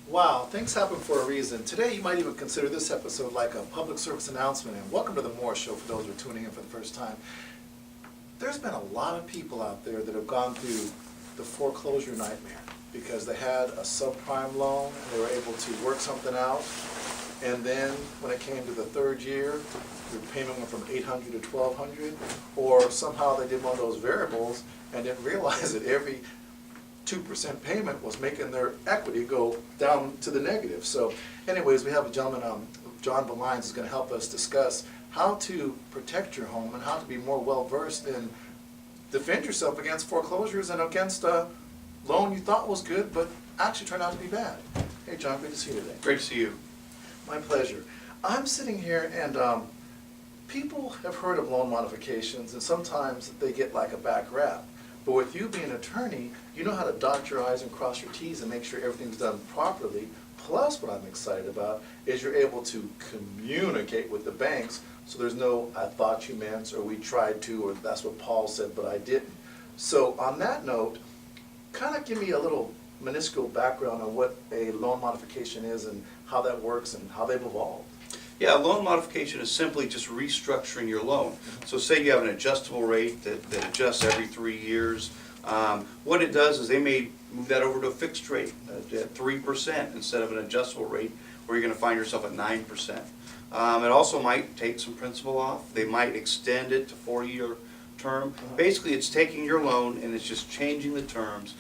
Wow, things happen for a reason. Today you might even consider this episode like a public service announcement, and welcome to the Moore Show for those who are tuning in for the first time. There's been a lot of people out there that have gone through the foreclosure nightmare because they had a subprime loan and they were able to work something out, and then when it came to the third year, your payment went from $800 to $1,200, or somehow they did one of those variables and didn't realize that every 2% payment was making their equity go down to the negative. So anyways, we have a gentleman, John Belines, is going to help us discuss how to protect your home and how to be more well-versed in defend yourself against foreclosures and against a loan you thought was good but actually turned out to be bad. Hey John, great to see you today. Great to see you. My pleasure. I'm sitting here and people have heard of loan modifications and sometimes they get like a back rap. But with you being an attorney, you know how to dot your I's and cross your T's and make sure everything's done properly. Plus, what I'm excited about is you're able to communicate with the banks, so there's no I thought you meant, or we tried to, or that's what Paul said, but I didn't. So on that note, kind of give me a little minuscule background on what a loan modification is and how that works and how they've evolved. Yeah, a loan modification is simply just restructuring your loan. So say you have an adjustable rate that adjusts every 3 years. What it does is they may move that over to a fixed rate at 3% instead of an adjustable rate where you're going to find yourself at 9%. It also might take some principal off. They might extend it to 4-year term. Basically, it's taking your loan and it's just changing the terms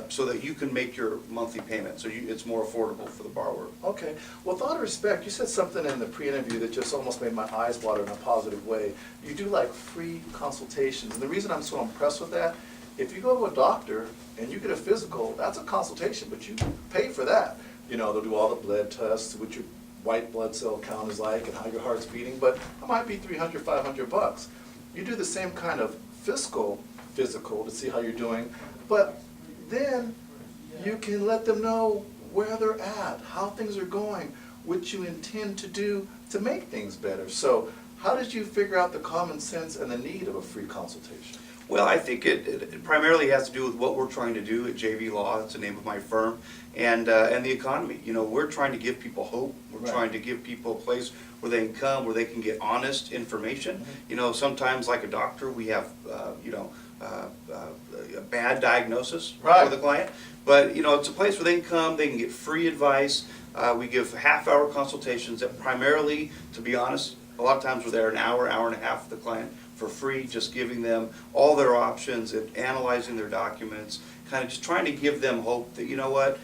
so that you can make your monthly payment, so it's more affordable for the borrower. Okay. Well, with all due respect, you said something in the pre-interview that just almost made my eyes water in a positive way. You do like free consultations, and the reason I'm so impressed with that, if you go to a doctor and you get a physical, that's a consultation, but you pay for that. You know, they'll do all the blood tests, what your white blood cell count is like and how your heart's beating, but it might be $300, $500. You do the same kind of physical to see how you're doing, but then you can let them know where they're at, how things are going, what you intend to do to make things better. So how did you figure out the common sense and the need of a free consultation? Well, I think it primarily has to do with what we're trying to do at JBLaw, that's the name of my firm, and the economy. You know, we're trying to give people hope. We're trying to give people a place where they can come, where they can get honest information. You know, sometimes like a doctor, we have, a bad diagnosis for the client. But, you know, it's a place where they can come, they can get free advice. We give half-hour consultations that primarily, to be honest, a lot of times we're there an hour, hour and a half with the client for free, just giving them all their options and analyzing their documents, kind of just trying to give them hope that, you know what,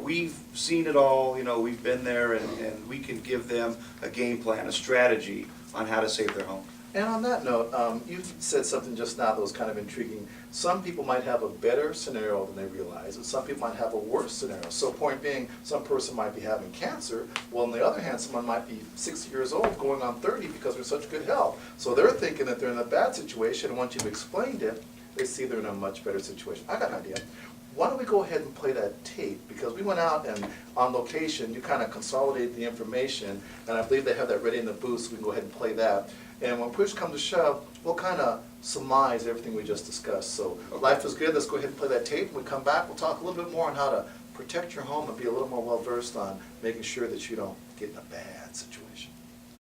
we've seen it all, you know, we've been there, and we can give them a game plan, a strategy on how to save their home. And on that note, you said something just now that was kind of intriguing. Some people might have a better scenario than they realize, and some people might have a worse scenario. So point being, some person might be having cancer, while on the other hand, someone might be 60 years old going on 30 because they're in such good health. So they're thinking that they're in a bad situation, and once you've explained it, they see they're in a much better situation. I got an idea. Why don't we go ahead and play that tape, because we went out and on location, you kind of consolidated the information, and I believe they have that ready in the booth, so we can go ahead and play that. And when push comes to shove, we'll kind of surmise everything we just discussed. So life is good. Let's go ahead and play that tape. When we come back, we'll talk a little bit more on how to protect your home and be a little more well-versed on making sure that you don't get in a bad situation.